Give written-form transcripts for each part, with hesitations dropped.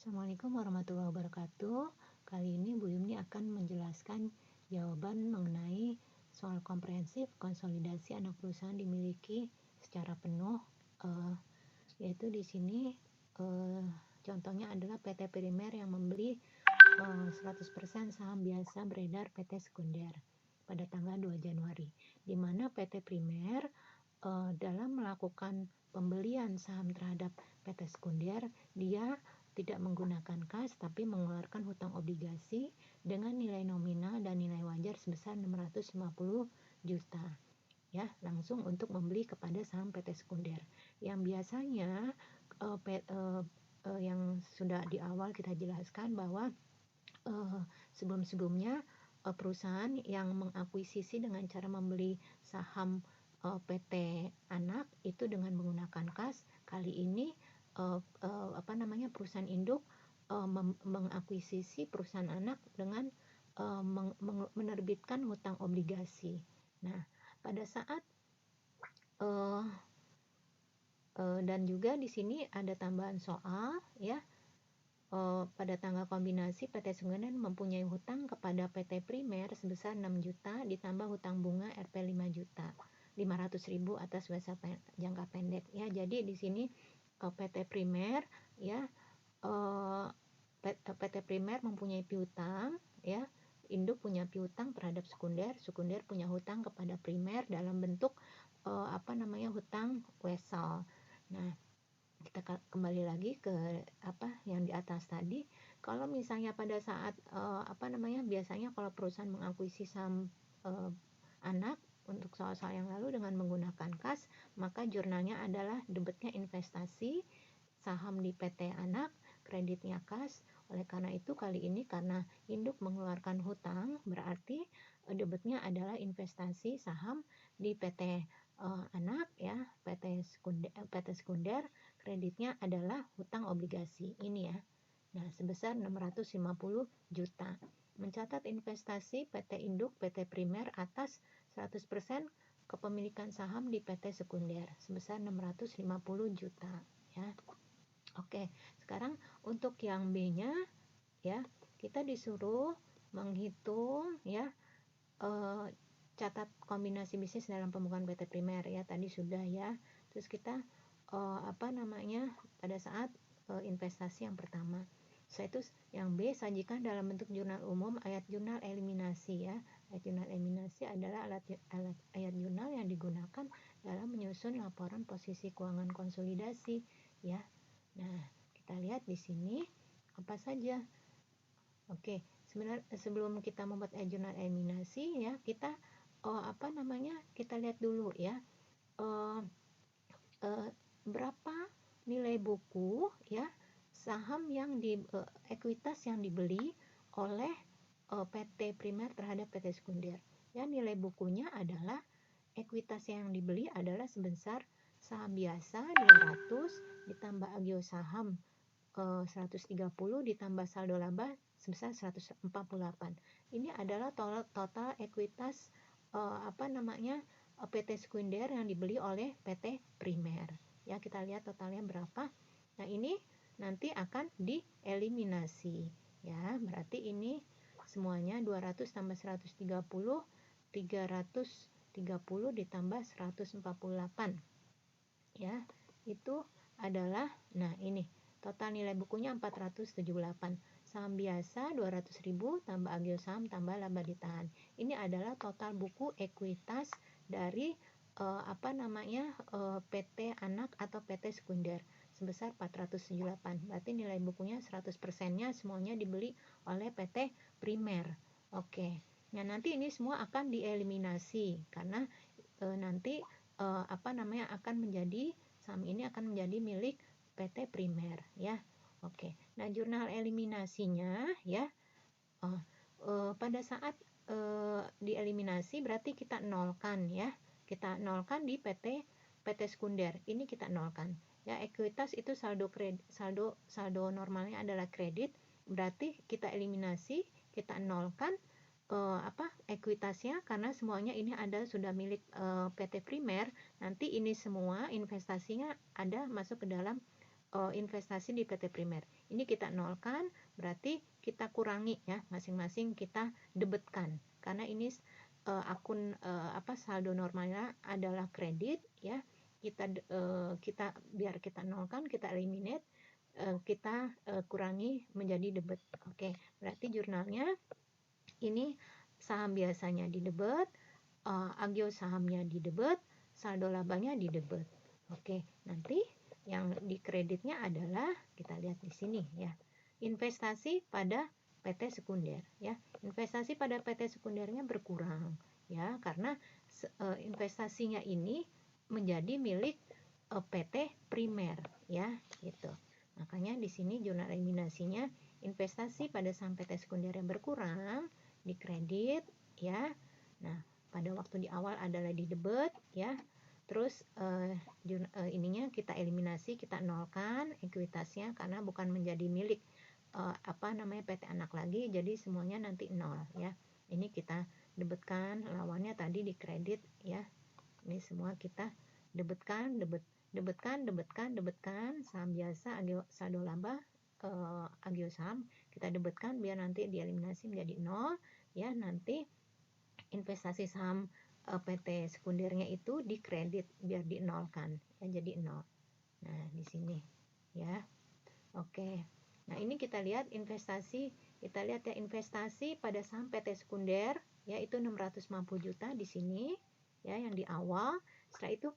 Assalamualaikum warahmatullahi wabarakatuh. Kali ini Bu Yumni akan menjelaskan jawaban mengenai soal komprehensif konsolidasi anak perusahaan dimiliki secara penuh, yaitu di sini contohnya adalah PT Primer yang membeli 100% saham biasa beredar PT Sekunder pada tanggal 2 Januari, di mana PT Primer dalam melakukan pembelian saham terhadap PT Sekunder, dia tidak menggunakan kas tapi mengeluarkan hutang obligasi dengan nilai nominal dan nilai wajar sebesar 650 juta ya, langsung untuk membeli kepada saham PT Sekunder. Yang biasanya yang sudah di awal kita jelaskan bahwa sebelum-sebelumnya perusahaan yang mengakuisisi dengan cara membeli saham PT anak itu dengan menggunakan kas. Kali ini perusahaan induk mengakuisisi perusahaan anak dengan menerbitkan hutang obligasi. Nah, pada saat dan juga di sini ada tambahan soal ya. Pada tanggal kombinasi PT Sekunder mempunyai hutang kepada PT Primer sebesar 6 juta ditambah hutang bunga Rp 500.000 atas jasa jangka pendek ya. Jadi di sini PT Primer ya, PT Primer mempunyai piutang ya, induk punya piutang terhadap Sekunder, Sekunder punya hutang kepada Primer dalam bentuk hutang wesel. Nah, kita kembali lagi ke yang di atas tadi. Kalau misalnya pada saat biasanya kalau perusahaan mengakuisisi saham anak untuk soal-soal yang lalu dengan menggunakan kas, maka jurnalnya adalah debitnya investasi saham di PT anak, kreditnya kas. Oleh karena itu kali ini karena induk mengeluarkan hutang, berarti debitnya adalah investasi saham di PT anak ya, PT Sekunder, kreditnya adalah hutang obligasi ini ya. Nah, sebesar 650 juta. Mencatat investasi PT induk PT Primer atas 100% kepemilikan saham di PT Sekunder sebesar 650 juta ya. Oke, sekarang untuk yang B-nya ya, kita disuruh menghitung ya catat kombinasi bisnis dalam pembukaan PT Primer ya, tadi sudah ya. Terus kita pada saat investasi yang pertama. Itu yang B, sajikan dalam bentuk jurnal umum ayat jurnal eliminasi ya. Ayat jurnal eliminasi adalah ayat jurnal yang digunakan dalam menyusun laporan posisi keuangan konsolidasi ya. Nah, kita lihat di sini apa saja. Oke, sebenarnya sebelum kita membuat ayat jurnal eliminasi ya, kita kita lihat dulu ya. Berapa nilai buku ya saham yang di ekuitas yang dibeli oleh PT Primer terhadap PT Sekunder ya. Nilai bukunya adalah ekuitas yang dibeli adalah sebesar saham biasa 200 ditambah agio saham 130 ditambah saldo laba sebesar 148. Ini adalah total ekuitas PT Sekunder yang dibeli oleh PT Primer ya. Kita lihat totalnya berapa. Nah, ini nanti akan dieliminasi ya. Berarti ini semuanya 200 tambah 130 330 ditambah 148 ya. Itu adalah, nah ini total nilai bukunya 478. Saham biasa 200.000 tambah agio saham tambah laba ditahan. Ini adalah total buku ekuitas dari PT anak atau PT Sekunder sebesar 478. Berarti nilai bukunya 100%-nya semuanya dibeli oleh PT Primer. Oke. Nah, nanti ini semua akan dieliminasi karena nanti akan menjadi saham ini akan menjadi milik PT Primer ya. Oke. Nah, jurnal eliminasinya ya pada saat dieliminasi berarti kita nolkan ya. Kita nolkan di PT Sekunder. Ini kita nolkan. Ya, ekuitas itu saldo normalnya adalah kredit. Berarti kita eliminasi, kita nolkan ekuitasnya karena semuanya ini ada sudah milik PT Primer. Nanti ini semua investasinya ada masuk ke dalam investasi di PT Primer. Ini kita nolkan, berarti kita kurangi ya, masing-masing kita debetkan. Karena ini akun saldo normalnya adalah kredit ya. Kita biar kita nolkan, kita eliminate, kita kurangi menjadi debit. Oke, berarti jurnalnya ini saham biasanya di debit, agio sahamnya di debit, saldo labanya di debit. Oke, nanti yang di kreditnya adalah kita lihat di sini ya. Investasi pada PT sekunder ya. Investasi pada PT sekundernya berkurang ya karena investasinya ini menjadi milik PT primer ya gitu. Makanya di sini jurnal eliminasinya investasi pada saham PT sekunder yang berkurang di kredit ya. Nah, pada waktu di awal adalah di debit ya. Terus ininya kita eliminasi, kita nolkan ekuitasnya karena bukan menjadi milik PT anak lagi, jadi semuanya nanti nol ya. Ini kita debetkan, lawannya tadi di kredit ya. Ini semua kita debetkan, debetkan saham biasa, saldo laba, agio saham kita debetkan biar nanti dieliminasi menjadi nol ya. Nanti investasi saham PT sekundernya itu di kredit biar dinolkan ya, jadi nol. Nah di sini ya. Oke, nah ini kita lihat investasi, kita lihat ya investasi pada saham PT sekunder ya itu 650 juta di sini ya yang di awal. Setelah itu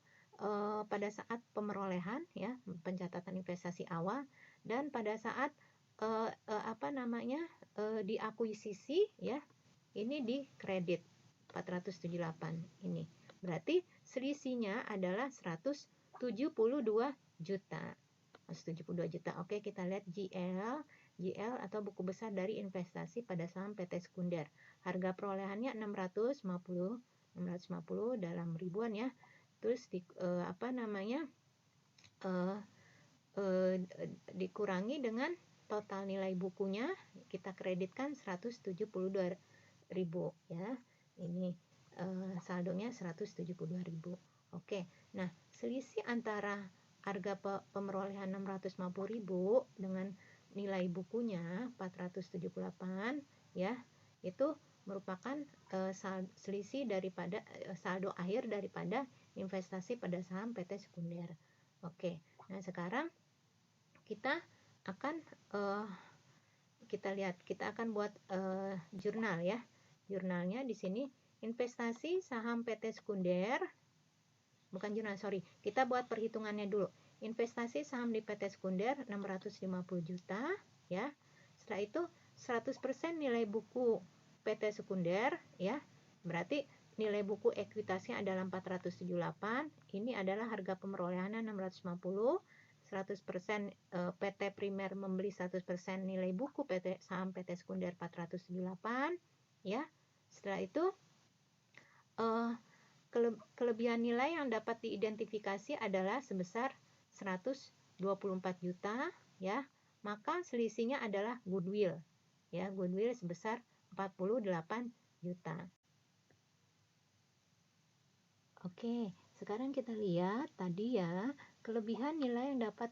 pada saat pemerolehan ya pencatatan investasi awal, dan pada saat diakuisisi ya ini di kredit 478 ini. Berarti selisihnya adalah 172 juta. 172 juta. Oke, kita lihat GL atau buku besar dari investasi pada saham PT sekunder. Harga perolehannya 650 dalam ribuan ya. Terus dikurangi dengan total nilai bukunya, kita kreditkan 172.000 ya. Ini saldonya 172.000. Oke. Nah, selisih antara harga pemerolehan 650.000 dengan nilai bukunya 478 ya, itu merupakan selisih daripada saldo akhir daripada investasi pada saham PT sekunder. Oke. Nah, sekarang kita akan kita akan buat jurnal ya. Jurnalnya di sini investasi saham PT sekunder, bukan jurnal, sorry. Kita buat perhitungannya dulu. Investasi saham di PT sekunder 650 juta ya. Setelah itu 100% nilai buku PT sekunder ya. Berarti nilai buku ekuitasnya adalah 478. Ini adalah harga pemerolehannya 650. 100% PT primer membeli 100% nilai buku saham PT sekunder 478 ya. Setelah itu kelebihan nilai yang dapat diidentifikasi adalah sebesar 124 juta ya. Maka selisihnya adalah goodwill ya, goodwill sebesar 48 juta. Oke, sekarang kita lihat tadi ya, kelebihan nilai yang dapat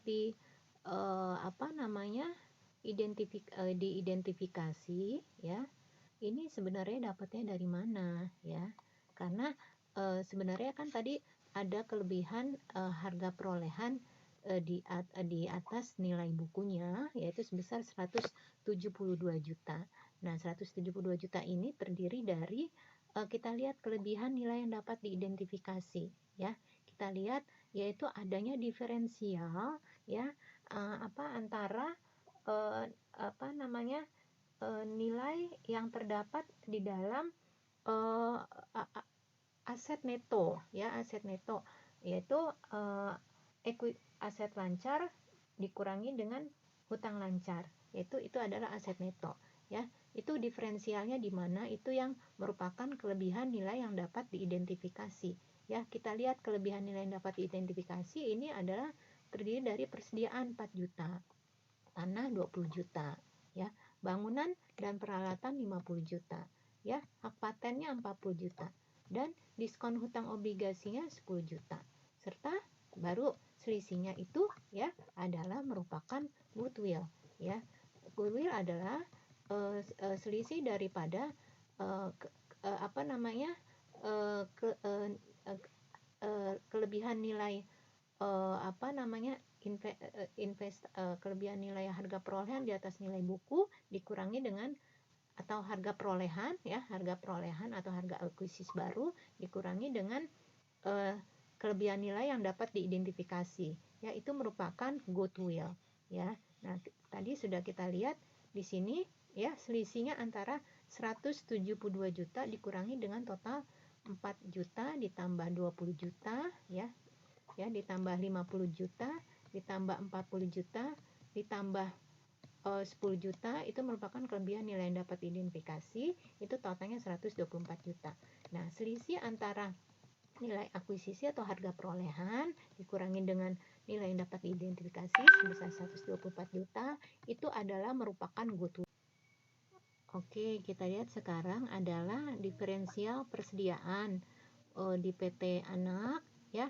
diidentifikasi ya. Ini sebenarnya dapatnya dari mana ya? Karena sebenarnya kan tadi ada kelebihan harga perolehan di atas nilai bukunya, yaitu sebesar 172 juta. Nah, 172 juta ini terdiri dari kita lihat kelebihan nilai yang dapat diidentifikasi ya. Kita lihat yaitu adanya diferensial ya antara nilai yang terdapat di dalam aset neto ya, aset neto yaitu aset lancar dikurangi dengan hutang lancar, yaitu itu adalah aset neto ya. Itu diferensialnya di mana, itu yang merupakan kelebihan nilai yang dapat diidentifikasi ya. Kita lihat kelebihan nilai yang dapat diidentifikasi ini adalah terdiri dari persediaan 4 juta, tanah 20 juta ya, bangunan dan peralatan 50 juta ya, hak patennya 40 juta dan diskon hutang obligasinya 10 juta, serta baru selisihnya itu ya adalah merupakan goodwill ya. Goodwill adalah selisih daripada apa namanya kelebihan nilai apa namanya kelebihan nilai harga perolehan di atas nilai buku dikurangi dengan atau harga perolehan ya, harga perolehan atau harga akuisisi baru dikurangi dengan kelebihan nilai yang dapat diidentifikasi ya, itu merupakan goodwill ya. Nah, tadi sudah kita lihat di sini ya, selisihnya antara 172 juta dikurangi dengan total 4 juta ditambah 20 juta ya, ditambah 50 juta ditambah 40 juta ditambah 10 juta, itu merupakan kelebihan nilai yang dapat diidentifikasi, itu totalnya 124 juta. Nah, selisih antara nilai akuisisi atau harga perolehan dikurangi dengan nilai yang dapat diidentifikasi sebesar 124 juta, itu adalah merupakan goodwill. Oke, kita lihat sekarang adalah diferensial persediaan di PT Anak ya.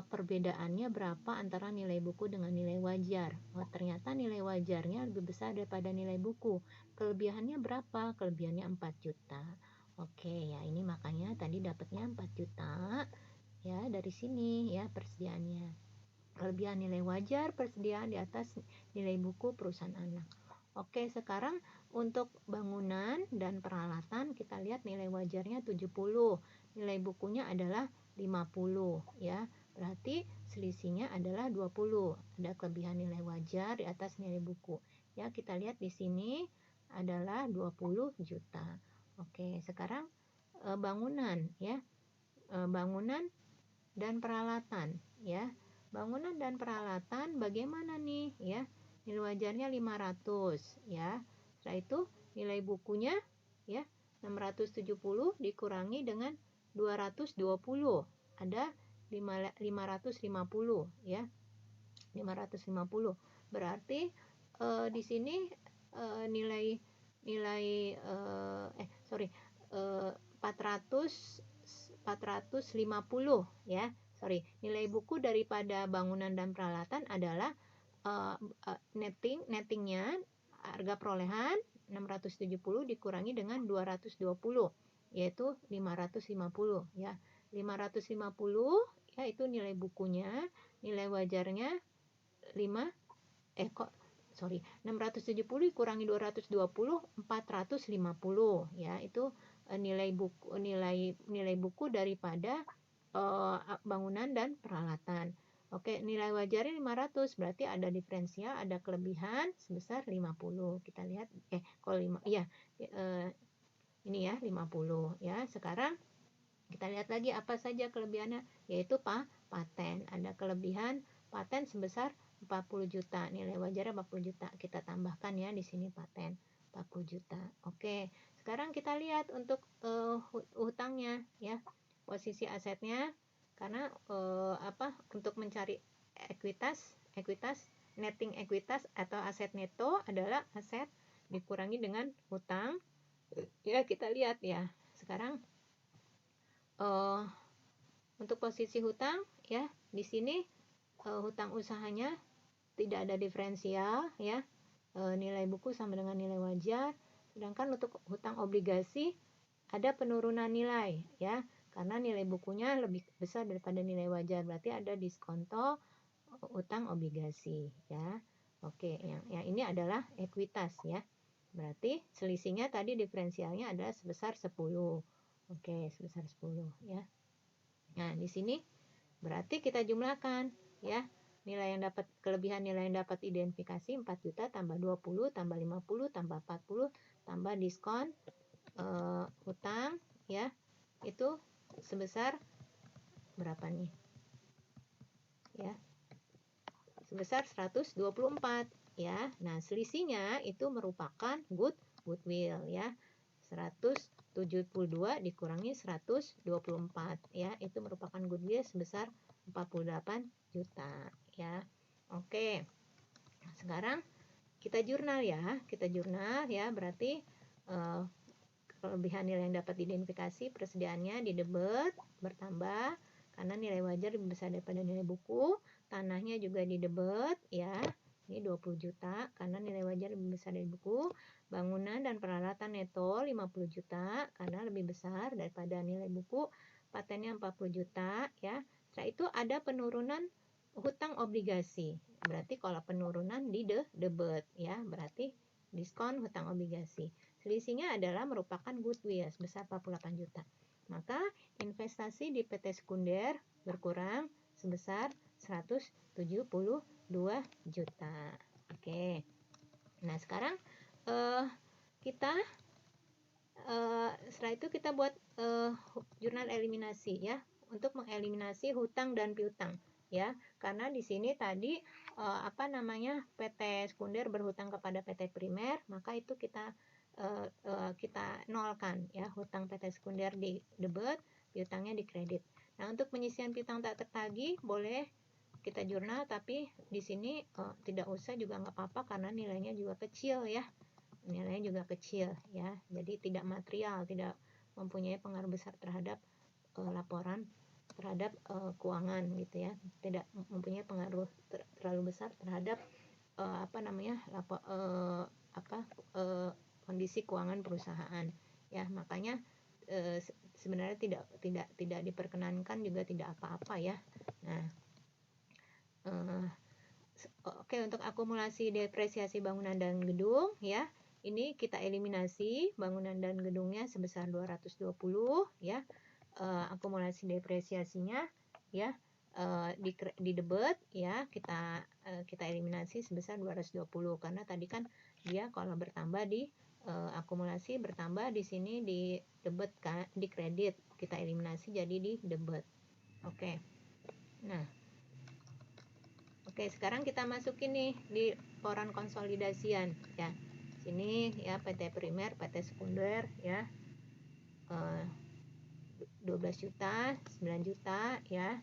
Perbedaannya berapa antara nilai buku dengan nilai wajar. Ternyata nilai wajarnya lebih besar daripada nilai buku. Kelebihannya berapa? Kelebihannya 4 juta. Oke ya, ini makanya tadi dapatnya 4 juta ya, dari sini ya persediaannya. Kelebihan nilai wajar persediaan di atas nilai buku perusahaan anak. Oke, sekarang untuk bangunan dan peralatan kita lihat nilai wajarnya 70, nilai bukunya adalah 50 ya. Berarti selisihnya adalah 20. Ada kelebihan nilai wajar di atas nilai buku. Ya, kita lihat di sini adalah 20 juta. Oke, sekarang bangunan ya. Bangunan dan peralatan ya. Bangunan dan peralatan bagaimana nih ya? Nilai wajarnya 500 ya. Setelah itu nilai bukunya ya 670 dikurangi dengan 220, ada 550 ya, 550. Berarti di sini nilai 450 ya. Nilai buku daripada bangunan dan peralatan adalah nettingnya harga perolehan 670 dikurangi dengan 220 yaitu 550 ya. 550 ya itu nilai bukunya, nilai wajarnya 670 dikurangi 220 450 ya, itu nilai buku daripada bangunan dan peralatan. Oke, nilai wajarnya 500, berarti ada diferensial, ada kelebihan sebesar 50. Kita lihat kalau 5 ya ini ya 50 ya. Sekarang kita lihat lagi apa saja kelebihannya, yaitu paten. Ada kelebihan paten sebesar 40 juta, nilai wajarnya 40 juta. Kita tambahkan ya di sini paten 40 juta. Oke, sekarang kita lihat untuk hutangnya ya. Posisi asetnya, karena untuk mencari ekuitas netting ekuitas atau aset neto adalah aset dikurangi dengan hutang ya. Kita lihat ya sekarang untuk posisi hutang ya, di sini hutang usahanya tidak ada diferensial ya, nilai buku sama dengan nilai wajar. Sedangkan untuk hutang obligasi ada penurunan nilai ya, karena nilai bukunya lebih besar daripada nilai wajar, berarti ada diskonto hutang obligasi ya. Oke, yang ini adalah ekuitas ya. Berarti selisihnya tadi diferensialnya adalah sebesar 10. Oke, sebesar 10 ya. Nah, di sini berarti kita jumlahkan ya. Kelebihan nilai yang dapat identifikasi 4 juta tambah 20 tambah 50 tambah 40 tambah diskon hutang ya. Itu sebesar berapa nih? Ya. Sebesar 124 ya. Nah, selisihnya itu merupakan goodwill ya. 172 dikurangi 124 ya, itu merupakan goodwill sebesar 48 juta ya. Oke. Nah, sekarang kita jurnal ya, berarti kelebihan nilai yang dapat diidentifikasi persediaannya di debit bertambah karena nilai wajar lebih besar daripada nilai buku, tanahnya juga di debit ya. Ini 20 juta karena nilai wajar lebih besar dari buku. Bangunan dan peralatan neto 50 juta karena lebih besar daripada nilai buku. Patennya 40 juta ya. Setelah itu ada penurunan hutang obligasi. Berarti kalau penurunan di debit ya, berarti diskon hutang obligasi. Selisihnya adalah merupakan goodwill sebesar 48 juta. Maka investasi di PT Sekunder berkurang sebesar 172 juta. Oke. Nah, sekarang kita setelah itu kita buat jurnal eliminasi ya, untuk mengeliminasi hutang dan piutang ya. Karena di sini tadi PT Sekunder berhutang kepada PT Primer, maka itu kita nolkan ya, hutang PT Sekunder di debit, piutangnya di kredit. Nah, untuk penyisian piutang tak tertagih boleh kita jurnal, tapi di sini tidak usah juga nggak apa-apa karena nilainya juga kecil ya, nilainya juga kecil ya, jadi tidak material, tidak mempunyai pengaruh besar terhadap laporan terhadap keuangan gitu ya, tidak mempunyai pengaruh terlalu besar terhadap kondisi keuangan perusahaan ya. Makanya sebenarnya tidak diperkenankan juga tidak apa-apa ya. Nah, oke, untuk akumulasi depresiasi bangunan dan gedung ya, ini kita eliminasi bangunan dan gedungnya sebesar 220 ya. Akumulasi depresiasinya ya, di debit ya, kita eliminasi sebesar 220 karena tadi kan dia kalau bertambah di akumulasi bertambah, di sini di debit kan, di kredit, kita eliminasi jadi di debit. Oke. Nah, oke, sekarang kita masukin nih di laporan konsolidasian ya. Sini ya, PT Primer, PT Sekunder ya. 12 juta, 9 juta ya.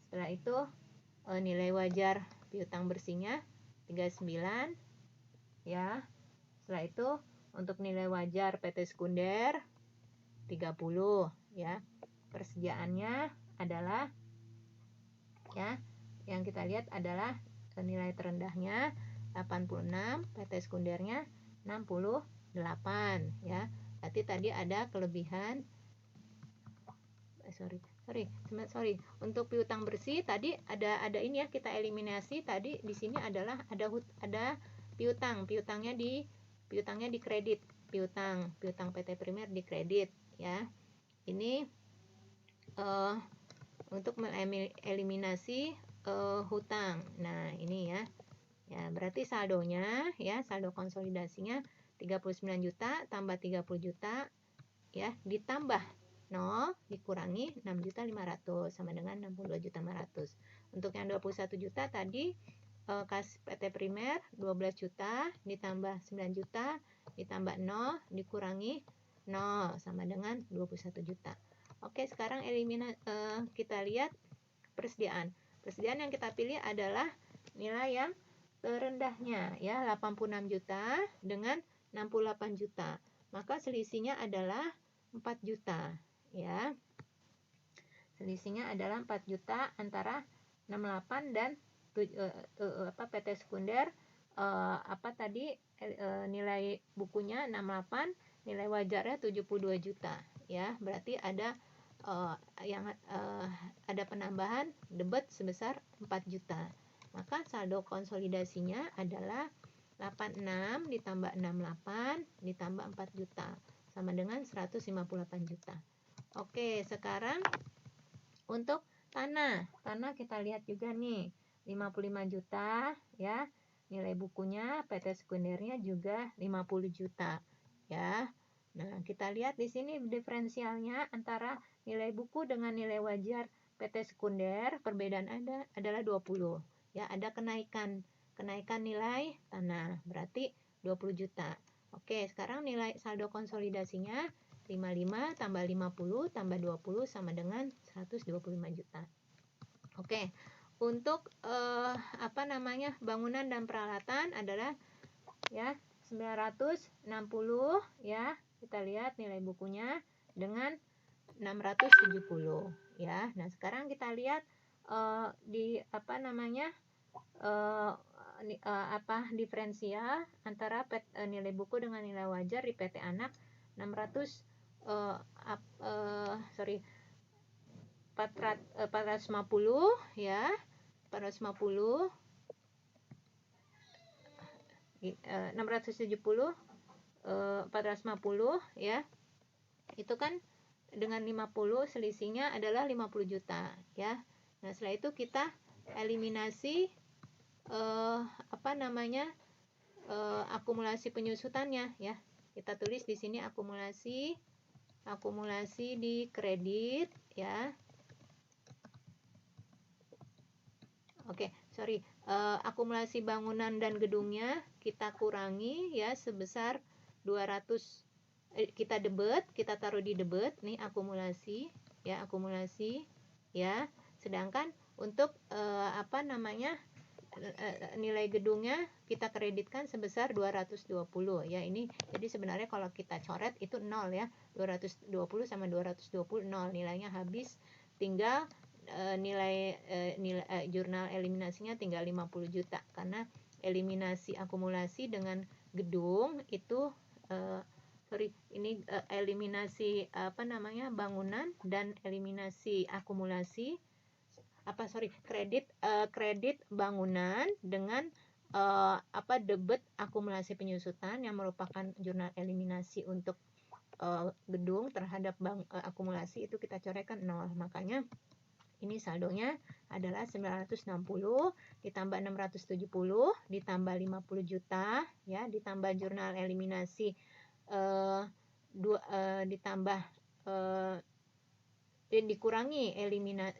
Setelah itu nilai wajar piutang bersihnya 39 ya. Setelah itu untuk nilai wajar PT Sekunder 30 ya. Persediaannya adalah ya, yang kita lihat adalah nilai terendahnya 86, PT Sekundernya 68 ya. Berarti tadi ada kelebihan sorry. Untuk piutang bersih tadi ada ini ya, kita eliminasi tadi. Di sini adalah ada piutangnya di kredit, piutang PT Primer di kredit ya. Ini untuk mengeliminasi hutang. Nah, ini ya. Ya, berarti saldonya ya, saldo konsolidasinya 39 juta tambah 30 juta ya, ditambah 0 dikurangi 6.500.000 sama dengan 62.500.000. Untuk yang 21 juta tadi kas PT Primer 12 juta ditambah 9 juta ditambah 0 dikurangi 0 sama dengan 21 juta. Oke, sekarang kita lihat persediaan. Persediaan yang kita pilih adalah nilai yang terendahnya ya, 86 juta dengan 68 juta. Maka selisihnya adalah 4 juta ya. Selisihnya adalah 4 juta antara 68 dan PT Sekunder nilai bukunya 68, nilai wajarnya 72 juta ya. Berarti ada ada penambahan debit sebesar 4 juta. Maka saldo konsolidasinya adalah 86 ditambah 68 ditambah 4 juta sama dengan 158 juta. Oke, sekarang untuk tanah kita lihat juga nih 55 juta ya. Nilai bukunya PT Sekundernya juga 50 juta ya. Nah, kita lihat di sini diferensialnya antara nilai buku dengan nilai wajar PT Sekunder, perbedaan adalah 20 ya, ada kenaikan nilai tanah, berarti 20 juta. Oke, sekarang nilai saldo konsolidasinya 55 tambah 50 tambah 20 sama dengan 125 juta. Oke, untuk bangunan dan peralatan adalah ya 960 ya. Kita lihat nilai bukunya dengan 670 ya. Nah, sekarang kita lihat di apa namanya diferensial antara nilai buku dengan nilai wajar di PT Anak 450 ya, 450 670 450 ya, itu kan dengan 50 selisihnya adalah 50 juta ya. Nah setelah itu kita eliminasi akumulasi penyusutannya ya. Kita tulis di sini akumulasi di kredit ya. Oke, sorry. Akumulasi bangunan dan gedungnya kita kurangi ya sebesar 200. Kita debet, kita taruh di debet nih akumulasi ya, sedangkan untuk nilai gedungnya kita kreditkan sebesar 220 ya. Ini jadi sebenarnya kalau kita coret itu 0 ya, 220 sama 220 0, nilainya habis, tinggal nilai jurnal eliminasinya tinggal 50 juta karena eliminasi akumulasi dengan gedung itu eliminasi bangunan dan eliminasi akumulasi kredit bangunan dengan debit akumulasi penyusutan yang merupakan jurnal eliminasi untuk gedung terhadap akumulasi itu kita coretkan 0. Makanya ini saldonya adalah 960 ditambah 670 ditambah 50 juta ya, ditambah jurnal eliminasi dikurangi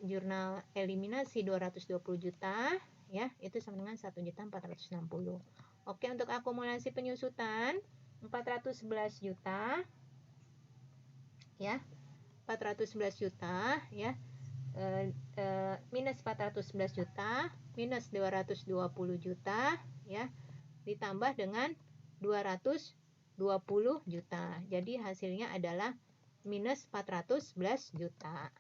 jurnal eliminasi 220 juta ya, itu sama dengan 1.460. Oke, untuk akumulasi penyusutan 411 juta ya, 411 juta ya, minus 411 juta minus 220 juta ya, ditambah dengan 220 juta. Jadi hasilnya adalah minus 411 juta.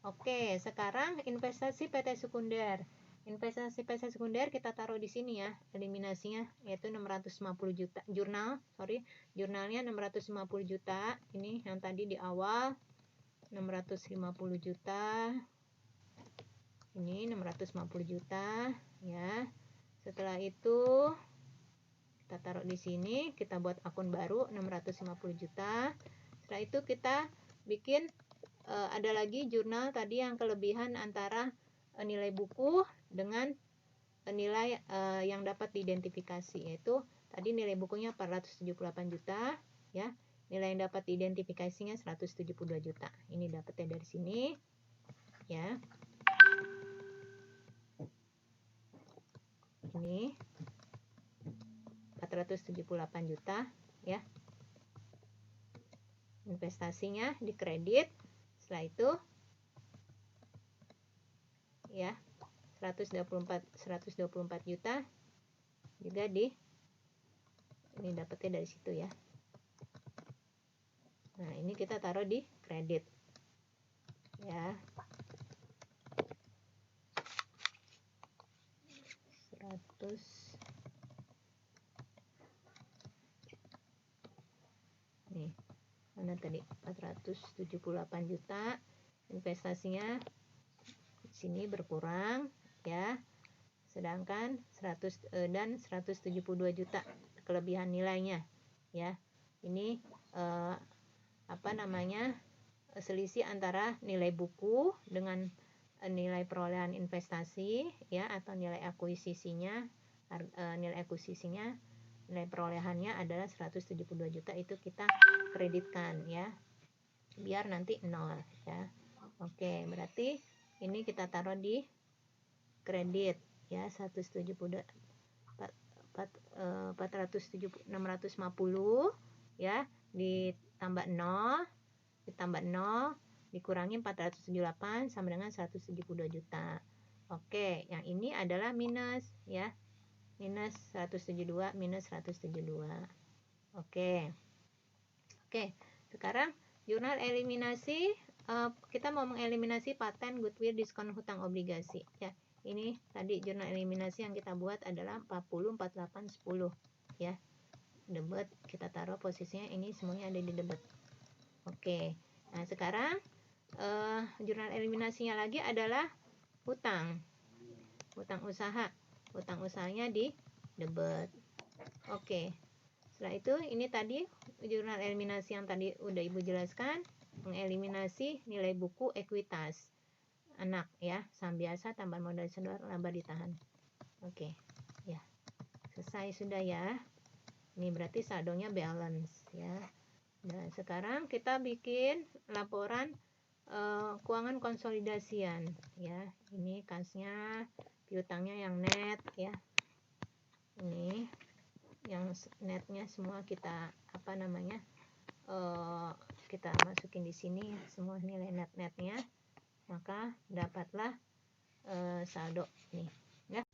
Oke, sekarang investasi PT Sekunder. Investasi PT Sekunder kita taruh di sini ya, eliminasinya yaitu 650 juta. Jurnalnya 650 juta. Ini yang tadi di awal 650 juta. Ini 650 juta ya. Setelah itu kita taruh di sini, kita buat akun baru 650 juta. Setelah itu kita bikin ada lagi jurnal tadi yang kelebihan antara nilai buku dengan nilai yang dapat diidentifikasi, yaitu tadi nilai bukunya 478 juta ya. Nilai yang dapat diidentifikasinya 172 juta. Ini dapatnya dari sini ya. Ini 478 juta ya. Investasinya di kredit. Setelah itu ya 124 juta juga ini dapatnya dari situ ya. Nah, ini kita taruh di kredit ya. 100 nih, mana tadi 478 juta, investasinya di sini berkurang ya, sedangkan 172 juta kelebihan nilainya ya. Ini selisih antara nilai buku dengan nilai perolehan investasi ya, atau nilai akuisisinya. Nilai perolehannya adalah 172 juta, itu kita kreditkan ya, biar nanti 0 ya. Oke, berarti ini kita taruh di kredit ya, 650 ya, ditambah 0 dikurangi 478 sama dengan 172 juta. Oke, yang ini adalah minus ya. Minus 172 minus 172. Oke. Sekarang jurnal eliminasi kita mau mengeliminasi paten, goodwill, diskon hutang obligasi ya. Ini tadi jurnal eliminasi yang kita buat adalah 40, 48, 10 ya. Debit kita taruh posisinya ini semuanya ada di debit. Oke. Nah, sekarang jurnal eliminasinya lagi adalah hutang. Hutang usaha. Hutang usahanya di debit. Oke. Setelah itu ini tadi jurnal eliminasi yang tadi udah Ibu jelaskan, mengeliminasi nilai buku ekuitas anak ya, saham biasa, tambahan modal sendiri, laba ditahan. Oke. Ya. Selesai sudah ya. Ini berarti saldonya balance ya. Nah, sekarang kita bikin laporan keuangan konsolidasian ya. Ini kasnya piutangnya yang net ya. Ini yang netnya semua kita kita masukin di sini semua nilai net-netnya, maka dapatlah saldo nih ya.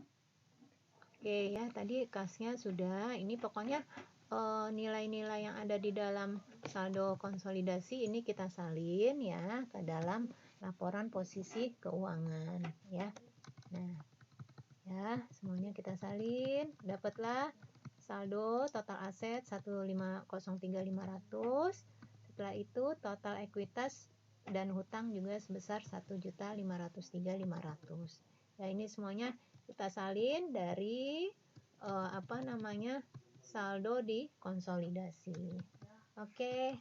Oke ya, tadi kasnya sudah. Ini pokoknya nilai-nilai yang ada di dalam saldo konsolidasi ini kita salin ya ke dalam laporan posisi keuangan ya. Nah, ya, semuanya kita salin, dapatlah saldo total aset 1503500. Setelah itu total ekuitas dan hutang juga sebesar 1.503.500. Ya, ini semuanya kita salin dari saldo di konsolidasi. Oke,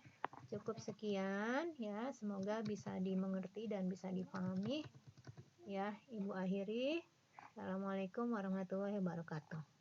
cukup sekian ya, semoga bisa dimengerti dan bisa dipahami ya. Ibu akhiri. Assalamualaikum warahmatullahi wabarakatuh.